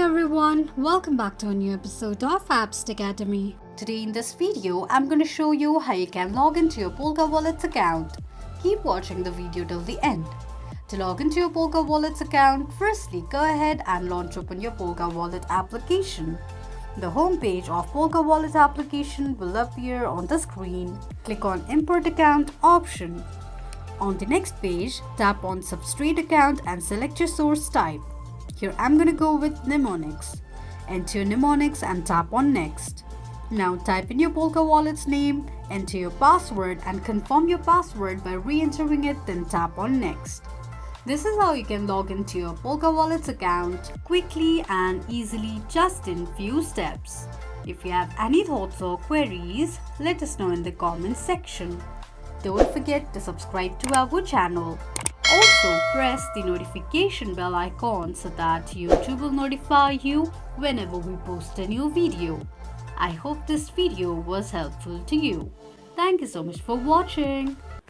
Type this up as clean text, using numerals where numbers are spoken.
everyone, welcome back to a new episode of Apps Academy. Today in this video, I'm going to show you how you can log into your Polkawallet account. Keep watching the video till the end. To log into your Polkawallet account, firstly go ahead and launch open your Polkawallet application. The home page of Polkawallet application will appear on the screen. Click on Import Account option. On the next page, tap on Substrate Account and select your source type. Here I'm going to go with mnemonics. Enter your mnemonics and tap on Next. Now type in your Polkawallet's name, enter your password and confirm your password by re-entering it, then tap on Next. This is how you can log into your Polkawallet's account quickly and easily just in few steps. If you have any thoughts or queries, let us know in the comments section. Don't forget to subscribe to our channel. Also, press the notification bell icon so that YouTube will notify you whenever we post a new video. I hope this video was helpful to you. Thank you so much for watching.